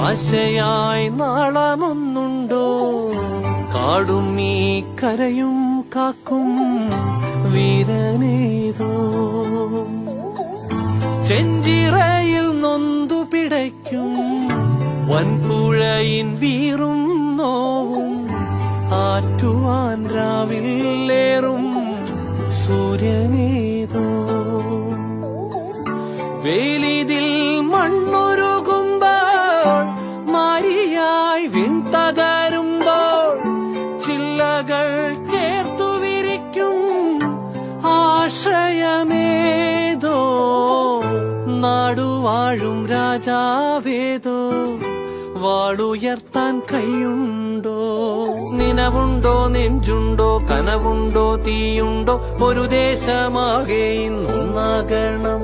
ആശയായി നാളമൊന്നുണ്ടോ? കാടും ഈ കരയും കാക്കും വീരനേതോ. ചെഞ്ചിറയിൽ നൊന്തു പിടയ്ക്കും വൻപുഴയിൻ വീറും നോവും ആറ്റുവാൻ രാവിലേറും സൂര്യനേതോ. വേലിതിൽ മണ്ണുരുകുമ്പോൾ മാരിയായി വിൺതകരുമ്പോൾ ചില്ലകൾ ചേർത്തു വിരിക്കും ആശ്രയമേതോ. നാടുവാഴും രാജാവേതോ. വാളുയർത്താൻ കൈയുണ്ടോ? നിനവുണ്ടോ? നെഞ്ചുണ്ടോ? കനവുണ്ടോ? തീയുണ്ടോ? ഒരു ദേശമാകെ ഇന്നൊന്നാകണം.